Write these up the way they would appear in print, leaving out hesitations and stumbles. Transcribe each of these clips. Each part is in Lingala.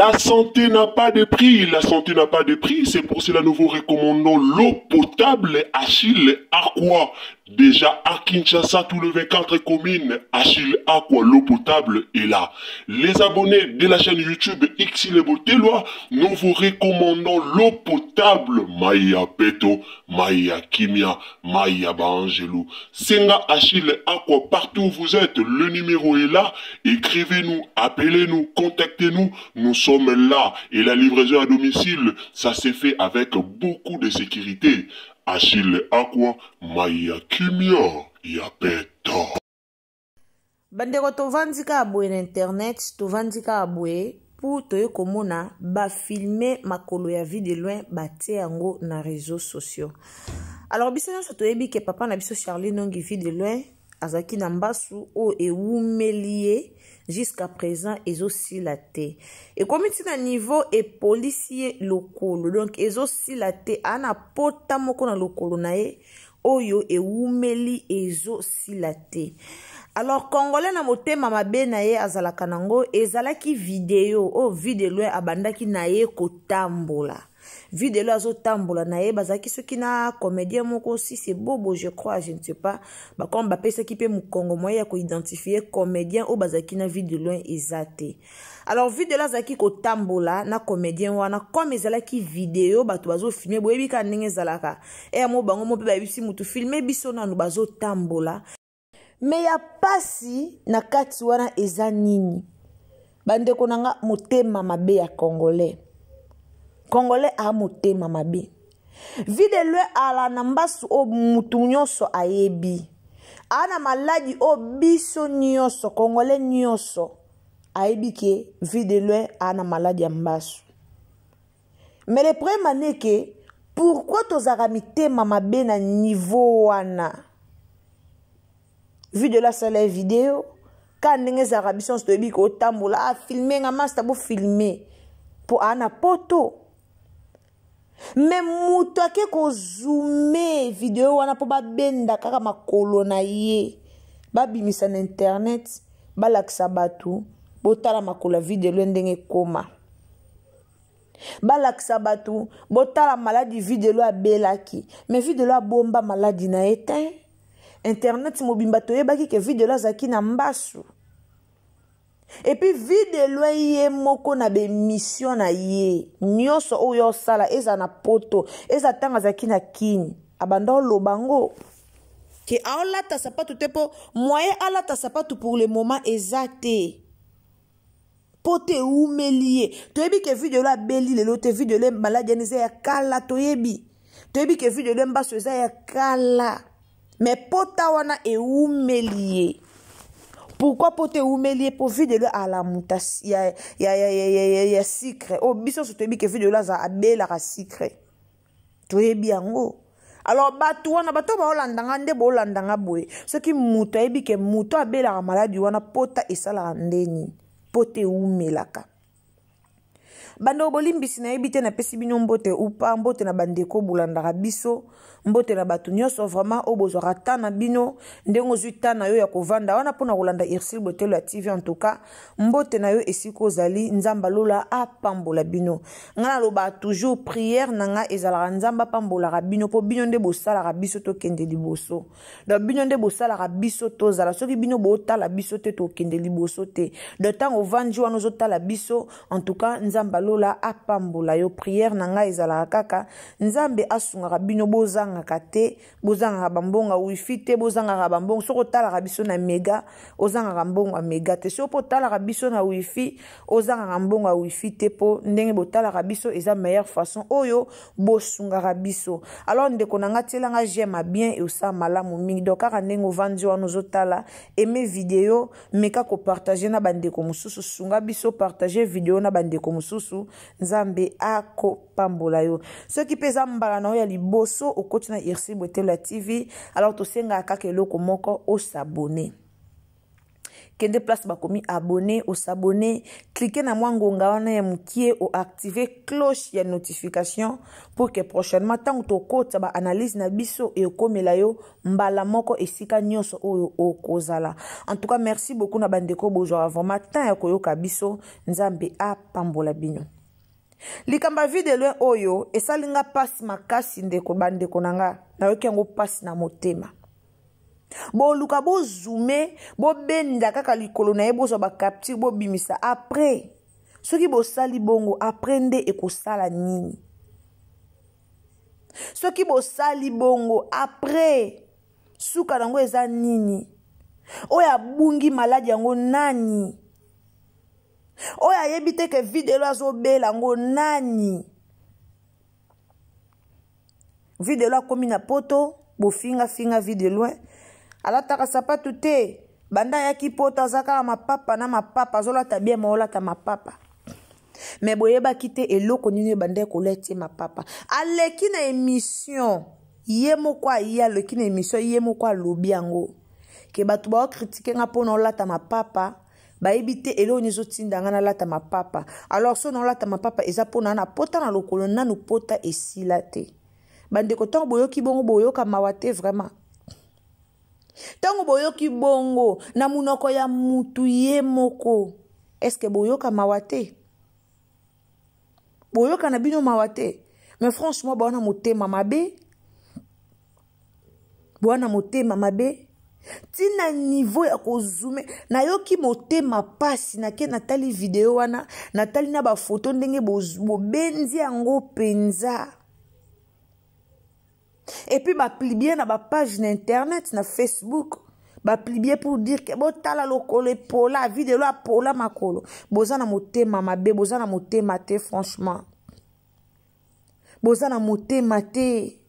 La santé n'a pas de prix, la santé n'a pas de prix, c'est pour cela nous vous recommandons l'eau potable Achille Aqua. Déjà à Kinshasa, tous les 24 communes, Achille Aqua, l'eau potable est là. Les abonnés de la chaîne YouTube Xile Botelwa, nous vous recommandons l'eau potable Maya Peto, Maya Kimia, Maya Bangelou. Senga Achille Aqua, partout où vous êtes, le numéro est là. Écrivez-nous, appelez-nous, contactez-nous, nous sommes là. Et la livraison à domicile, ça s'est fait avec beaucoup de sécurité. Achille Aqua, Maya Kimia, Yapeto. Bandeko tovandika abwe na internet, tovandika abwe pour toye komona ba filmer makolo ya vie de loin batie yango na réseaux sociaux. Alors biso nyonso toyebi ke papa na biso Charlie Nongi vie de loin azaki na mbasu o ewumelie jusqu'à présent ezosilate. Et comme c'est na niveau et policier lokolo, donc ezosilate ana pota moko na lokolo na ye oyo ewumeli ezosilate. Alors Congolais na motema mabe na ye azalaka nango ezalaki vidéo o video loin abandaki na ye kotambola. Vidéo azo tambola na ye bazaki soki na comédien moko si c'est Bobo je crois je ne sais pas ba comme ba pesa ki pe mukongo moya ko identifier comédien o bazaki na vidéo loin ezate. Alors vidéo la zaki ko tambola na comédien wana comme ezalaki vidéo bato bazo filmer boyebi ka ndenge ezalaka e mo bango mo pe ba bisi mutu filmer biso na no bazo tambola. Mais ya pasi na kati wana eza nini bandeko nanga motema mabe ya Congolais. Congolais a motema mabe. Vide lwe ala na mbasu o mutu nyonso ayebi. Ana maladi o biso nyonso, Congolais nyonso ayebi ke vide lwe ana maladi ya mbasu. Mais le problème n'est que pourquoi tozaka mitema mabe na niveau wana? Vide la seule vidéo quand ndenge za rabison stoyebi ko tambola a filmer nga master bo filmer pour ana poto. Mais mutu ake ko zoome video wana po ba benda kaka makolo na ye ba bimisa na internet ba lakisa batu botala makolo video ndenge koma ba lakisa batu botala maladi video abelaki mais video bomba maladi na eteint internet mobimba toyebaki ke video zaki na mbasu. Et puis vidéo ye moko na be mission na ye nyoso oyo sala eza na poto eza tanga zaki na kini abanda lobango ke aolata sapatu te po moyen alata sapatu pour le moment ezate pote umelie toyebi ke vidéo la beli lelo te vidéo le maladi neze ya kala toyebi ke vidéo le mbaso eza ya kala mais pota wana e umelie. Pourquoi pote umelie pour vidéo à la mutas ya secret oh biso sotebi ke vidéo la za abela ka secret toyebi yango. Alors batu wana bato ba olandanga nde bo olandanga boye soki muto yebi ke muto abela ka maladi wana pota esala ndeni pote umelaka. Bando bolimbisi na yebite na pesi bino mbote upa mbote na bandeko bulandaka biso mbote na batu nyonso vraiment obozo ratana bino ndengo zuita na yo ya kovanda wana pona kolanda Xile Botelwa TV en tout cas mbote na yo esiko zali nzamba lola apambola bino ngana loba toujours prière nanga ezala nzamba pambola bino po bino nde bosala biso to kende liboso do bino nde bosala biso to zala soki bino botala biso te to kende liboso te de temps ovandi wana ozotala biso en tout cas nzamba lola apambola yo prière nanga ezala kaka nzambe asunga bino bozanga kate bozanga bambonga wifi te bozanga bambonga soko tala biso na mega ozanga mbonga mega te soko tala biso na wifi ozanga mbonga wifi te po ndenge botala biso eza meilleure façon oyo bosunga biso. Alors ndeko nanga telanga j'aime bien et osa malamu mingi donc kaka ndenge ovandi wana ozotala aimer vidéo meka ko partager na bandeko mususu sunga biso partager vidéo na bandeko mususu nzambe ako pambola yo soki pesa mbala na ya liboso okoti na Xile Botelwa TV alors to senga kaka eloko moko o s'abonner kende place bakomi abonner ou s'abonner, cliquez na ngonga wana ya mukie ou activer cloche ya notification pour que prochainement tant to kota ba analyse na biso et komela yo mbala moko esika nyonso oyo okozala. En tout cas merci beaucoup na bandeko bozwa vraiment tant ya koyoka biso nzambe apambola bino. Likamba video oyo esalinga pasi makasi ndeko bandeko nanga na yoki yango pasi na motema. Bo luka bo zoomé bo benda kaka likolo na ye bo zo ba capture bo bimisa après soki bo sali bongo aprende ekosala nini. Soki bo sali bongo après suka nango eza nini. Oya bungi maladi yango nani. Oya yebite ke video azo bela ngo nani. Video la komi na poto bo finga video loin. Ala taka sapatu te banda yaki poto zaka mapapa na mapapa zola tabia maola ta mapapa. Mais boyeba kite eloko nini banda ko leti mapapa. Aleki na émission yemo kwa ya leki na émission yemo kwa lobi yango. Ke batu ba critiquer nga pona olata mapapa. Ba ebite elo nizo tinda nga na lata mapapa. Alors so na lata mapapa eza pona na pota na lokolo nanu pota esila te. Bande ko tango boyoki bongo boyoka mawate vraiment. Tango boyoki bongo na munoko ya mutu ye moko. Est-ce que boyoka mawate? Boyoka na bino mawate. Mais franchement bona motema mabe. Bona motema mabe. Tina niveau ya kozume na yoki motema pasi na ke natali video wana natali na ba photo ndenge bo benzi yango penza. Et puis ba publier na ba page na internet na Facebook ba publier pour dire que bo tala lokolo pola video la pola makolo boza na motema mabe boza na motema te franchement boza na motema te.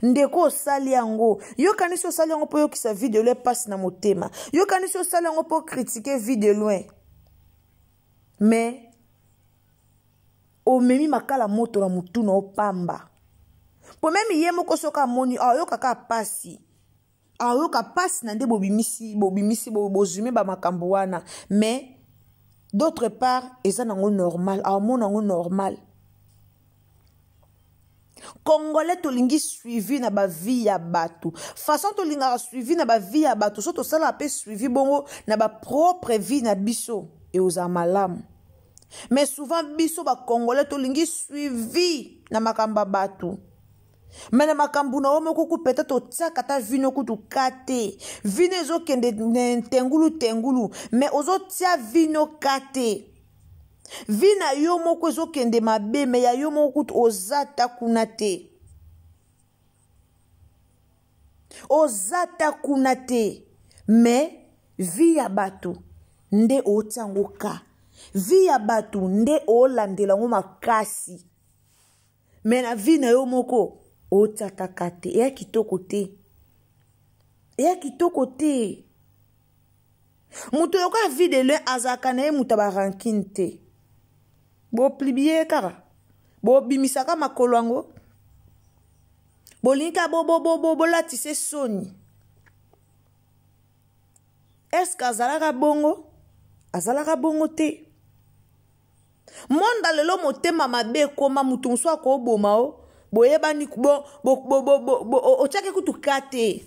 Ndeko sali yango yo kanisi sali yango po yo kisa video le passe na motema yo kanisi sali yango po critiquer video loin mais o memi makala moto na mutu na opamba po memi yemo ko soka moni yo kaka pasi yo ka pasi na nde bobimisi bozume ba makambo wana mais d'autre part eza nango normal mona ngo normal. Congolais tolingi suivi na ba vie ya batu. Façon tolinga suivi na ba vie ya batu. So to sala pe suivi bongo na ba propre vie na biso et aux amalam. Mais souvent biso ba Congolais tolingi suivi na makamba batu. Mais na makambu na omo kuku peut-être otsaka ta vino kutu kate. Vino ezo kende tengulu. Mais ozo tia vino kate. Vina yo moko ezo kende mabe me ya yo moko ozata kunate. Ozata kunate. Me vi ya batu nde otiango ka. Vi ya batu nde olandela ngo makasi. Me na vina yo moko otata kate. Eya kitoko te. Eya kitoko te. Mutu yoka vide le azaka na ye mutaba rankin te. Bo plibiye kara. Bo bimisaka makolo yango. Bo linka bo latise soni. Est-ce que azalaka bongo? Azalaka bongo te. Monda lelo motema mabe koma mutu mswa ko boma o. Bo yeba ni ochake kutu kate.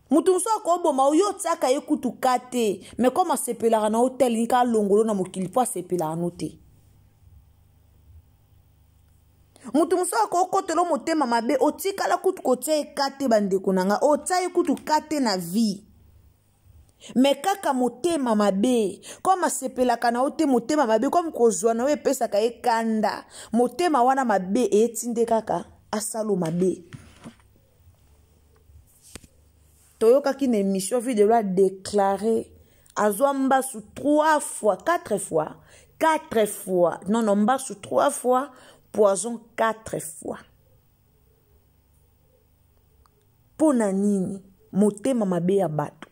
Mutu mso ko boma yo tsaka ye kutu kate mais comment sepelaka na hotel nika longolo na mokili po sepelaka note. Mutu mso ko kotelo motema mabe otikala kutu kotia kate bandeko nanga otia kutu kate na vie. Mais kaka motema mabe comme sepelaka na hotel motema mabe comme kozwa na we pesa ka ekanda motema wana mabe etinde kaka asalo mabe. Toyoka ki na émission vidéo la déclaré azwamba sous 3 fois 4 fois non mba sous 3 fois poison 4 fois pona nini motema mabe ya bato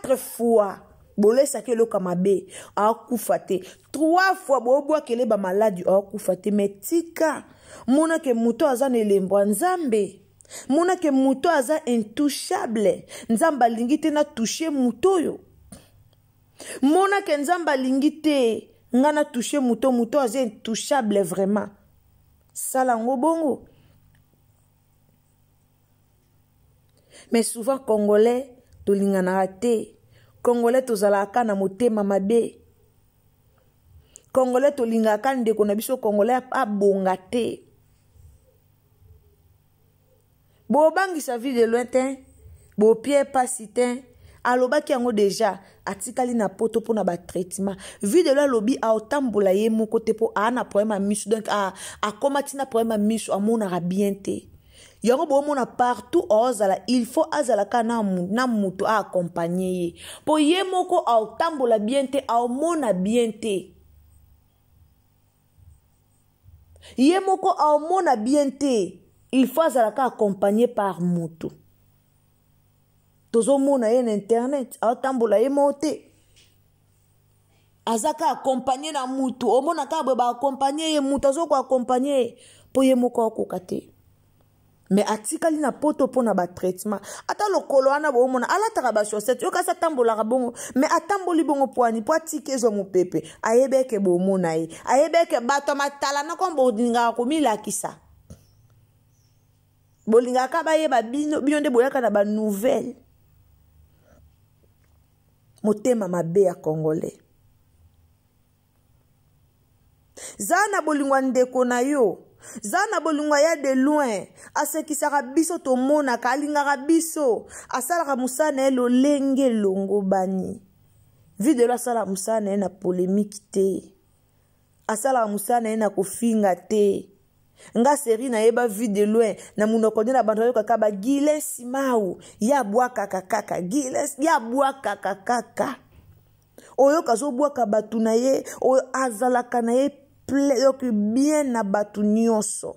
4 fois bolesa ke loka mabe akufa te 3 fois bobo kele ba maladi akufa te metika mona ke muto azana elembo nzambe Mona ke muto aza intouchable. Nzamba lingite na toucher muto yo. Mona ke nzamba lingite nga na toucher muto, muto aza intouchable vraiment. Salango bongo. Mais souvent Congolais to lingana te. Congolais to zalaka na motema mabe. Congolais to lingaka ndeko na biso Congolais abonga te. Bo bangi sa vie de lointain, bo pied pasiten, aloba ki yango déjà atikali na poto po na ba traitement. Vie de la lobi a otambola ye moko te po a na problème a misu, donc a komati na problème a misu a mona bien te. Yango bo mona partout ozala, il faut azala ka na mutu a accompagner ye. Po ye moko a otambola bien te, a mona bien te. Ye moko a mona bien te. Il faut azalaka accompagné par mutu. Tozo mona ye na internet, a tambola ye mote. Azaka accompagné na mutu, o mona ka ba accompagné ye mutu, azo ko accompagné po ye moko okokate. Mais atikali na poto po na ba traitement. Ata lokolo ana bo mona ala taka ba chaussette, yo ka sa tambola ka bongo, mais atamboli bongo poani po atike zo mo pepe. Ayebeke bo mona ye. Ayebeke bato matala na kombo dinga ko milakisa. Bolinga ka ba ye ba bino nde boyaka na ba nouvelle. Motema mabe ya Congolais. Zana bolingwa ndeko na yo. Zana bolingwa ya de loin. Asekisaka biso to mona ka alingaka biso. Asalaka musana elo lenge longo bani. Video la sala musana na polémique te. Asalaka musana na kofinga te. Nga seri na yeba vie de loin na munokoni na bantu kaka ba Giles Mau ya bwa kaka Giles ya bwa kaka oyo kazo bwa ka batu na ye oyo azalaka na ye yoki bien na batu nyonso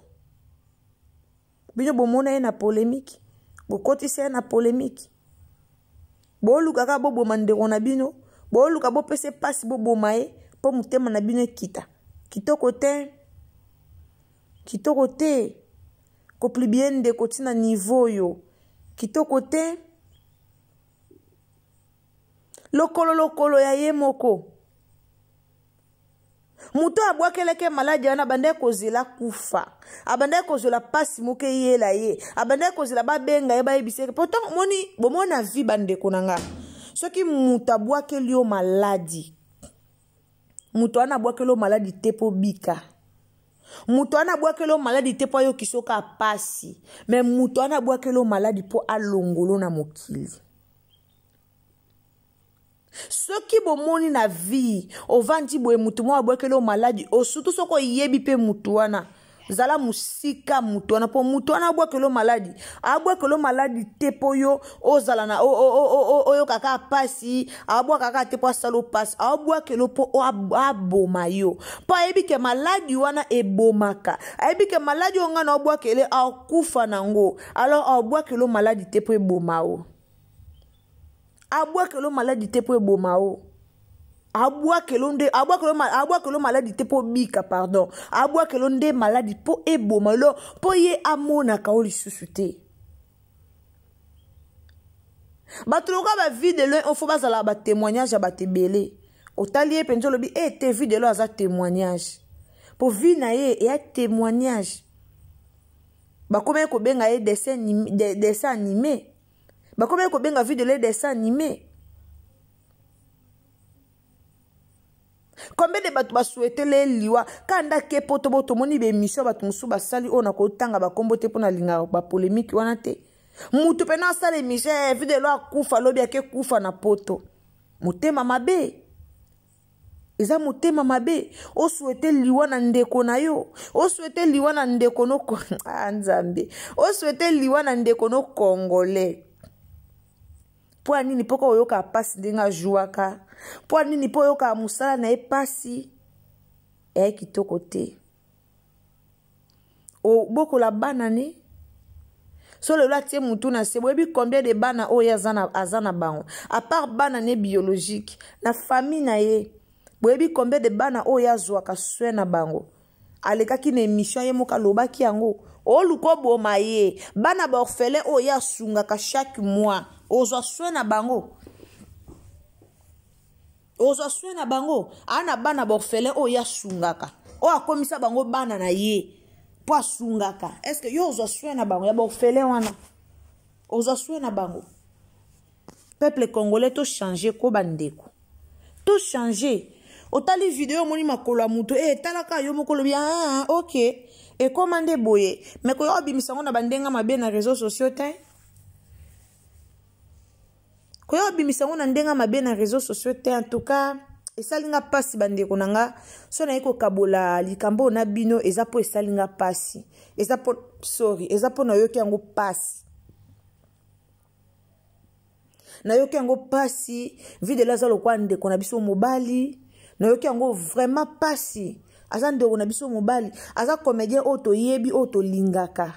bino bomona ye na polémique bokotisa ye na polémique boluka ka bobo mandeko na bino boluka bo pese pasi bobo mae po mutema na bino kita kitoko te kopli bien de kotina niveau yo kitoko te lokolo ya ye moko muto abwakeleke maladi ana bande kozela kufa abande kozela pasi moke yela ye abande kozela babenga ye bayebiseke pourtant moni bomona vie bande konanga soki muto abwakeli yo maladi muto ana abwakeli maladi te po bika muto ana abwakeli maladi te po yo kisoka pasi mais muto ana abwakeli maladi po alongolo na mokili. Soki bomoni na vie ovandi boye mutu mo abwakeli maladi osutu soko yebi pe mutu wana zala musika mutu wana po mutu wana abwakeli maladi te po yo ozala na oyo kaka pasi abwaka te po asalo pasi abwakeli po aboma yo po ayebi ke maladi wana ebomaka ayebi ke maladi onga na abwakeli akufa nango alors abwakeli maladi te po eboma o abwakelo maladi te po eboma o abwakelo maladi te po bika pardon abwakelo nde maladi po eboma lo po ye amona ka o lisusu te batoloka ba vie de loin on faut bazala ba témoignage ba tebele otali ye penzo lobi te vie de loin aza témoignage po vie na ye ya témoignage bakome ko benga ye dessin animé bakome ko benga vie de les dessins animés. Combien de batu ba souhaiter les liwa kanda ke poto boto moni be mission batu musu ba sali ona ko tanga ba kombo te pona linga ba polémique wana te mutu pena sala mission vie de lo akufa lobi ake kufa na poto mutema mabe eza mutema mabe o souhaiter liwa na ndeko na yo o souhaiter liwa na ndeko no nzambe o souhaiter liwa na ndeko no congolais. Po anini poko oyoka pasi ndinga juaka po anini po oyoka musala na epasi kitoko te o boko la bana ne so le la tie mutu na se boyebi combien de bana oyo azana bango à part bana ne biologique na famille na ye boyebi combien de bana oyo azwaka soin na bango alekaki na émission ye moka lobaki yango oluko boma ye bana ba orphelin o ya sungaka chaque mois ozwa soin na bango ana bana ba orphelin o ya sungaka o akomisa bango bana na ye po asungaka est-ce que yo ozwa soin na bango ya ba orphelin wana ozwa soin na bango peuple congolais to changer ko bandeko to changer otali vidéo moni makolo muto talaka yo mokolo bien OK et commandé boye mais ko yo bimisango na bandenga mabe na réseaux sociaux te ko yo bimisango na ndenga mabe na réseaux sociaux te en tout cas esalinga pasi bandeko nanga so na eko kabola likambo na bino eza po esalinga pasi eza po na yoki yango pasi na yoki yango pasi vide la zalo kwa ndeko na biso mobali na yoki yango vraiment pasi aza ndeko na biso mobali aza comédien oto yebi oto lingaka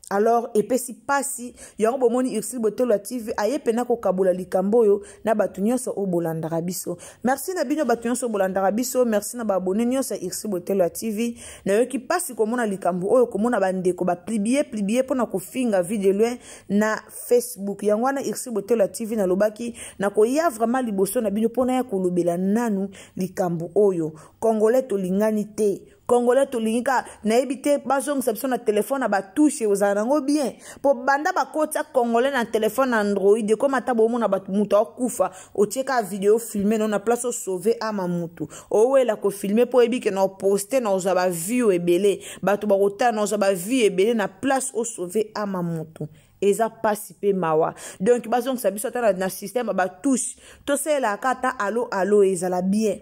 alors epesi pasi yango bomoni Ursule Botelwa TV ayepena ko kabola likambo yo na batu nyonso obolandaka biso merci na bino batu nyonso obolandaka biso merci na ba abonné nyonso Ursule Botelwa TV na yoki pasi komona likambo oyo komona bandeko ba plibier pona kofinga video loin na Facebook yango wana Ursule Botelwa TV na lobaki na ko ya vraiment liboso na bino pona ya kolobela nanu likambo oyo congolais to lingani te congolais to lingika na ebité bazongisa biso na téléphone na ba touche ozanango bien po banda bakota congolais na téléphone Android comme ata bomona ba muto akufa otieka vidéo filmer na place o sauver ama mutu owela ko filmer po ebike na poster na oza ba view ebele bato bakota na oza ba view ebele na place o sauver ama mutu eza pasi pe mawa donc bazongisa biso ata na système ba touche to sela kata allo ezala bien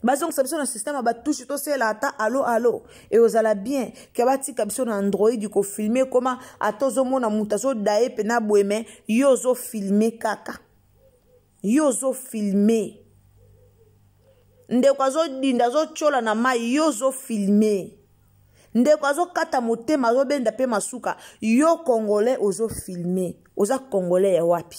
bazong sabison na système ba touche to sela ata allo et ozala bien ke batika biso na Android ko filmer comment atozo mona mutazo dae pena boeme yozo filmer kaka yozo filmer ndeko azo dinda zo chola na mai yozo filmer ndeko azo kata motema zo benda pe masuka yo congolais ozo filmer oza congolais ya wapi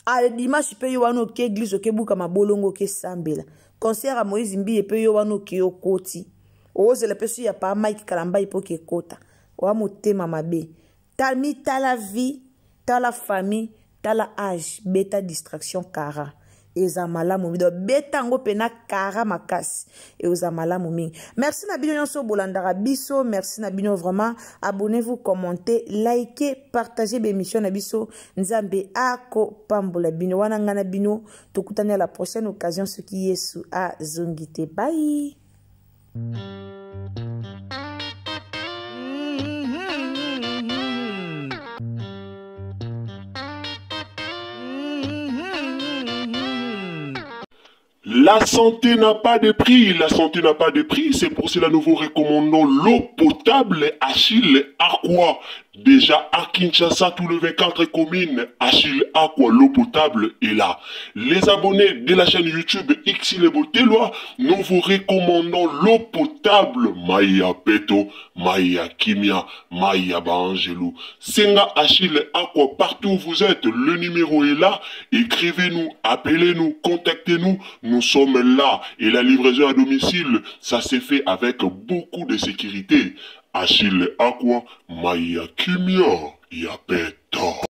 a dimanche pe yo wano ke église ke buka mabolongo ke sambela concert a Moïse Mbiye pe yo wano ke okoti oze le pesu ya pa Mike Kalamba ipo ke kota wa motema mabe tala vie tala famille tala âge beta distraction kara eza malamu bido beta ngo pena kara makasi et oza malamu mingi merci na bino nyonso bolandaka biso merci na bino vraiment abonnez-vous commentez likez partagez l'émission na biso nzambe ako pambola bino wana ngana bino tokutana à la prochaine occasion ce qui yesu a zongite bye. La santé n'a pas de prix, la santé n'a pas de prix, c'est pour cela nous vous recommandons l'eau potable Achille Aqua. Déjà à Kinshasa, tout le 24 communes, Achille Aqua, l'eau potable est là. Les abonnés de la chaîne YouTube Ursule Botelwa, nous vous recommandons l'eau potable Maya Peto, Maya Kimia, Maya Bangelou. Senga Achille Aqua, partout où vous êtes, le numéro est là. Écrivez-nous, appelez-nous, contactez-nous. Nous sommes là et la livraison à domicile, ça s'est fait avec beaucoup de sécurité. Achille Aqua, Maya Kimia, Yapeta.